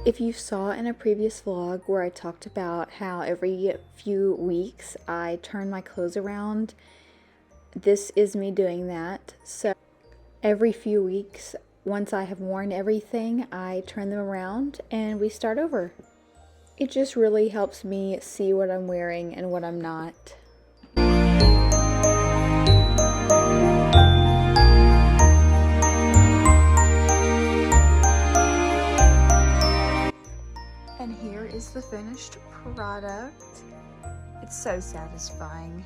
If you saw in a previous vlog where I talked about how every few weeks I turn my clothes around, this is me doing that. So every few weeks, once I have worn everything, I turn them around and we start over. It just really helps me see what I'm wearing and what I'm not. And here is the finished product. It's so satisfying.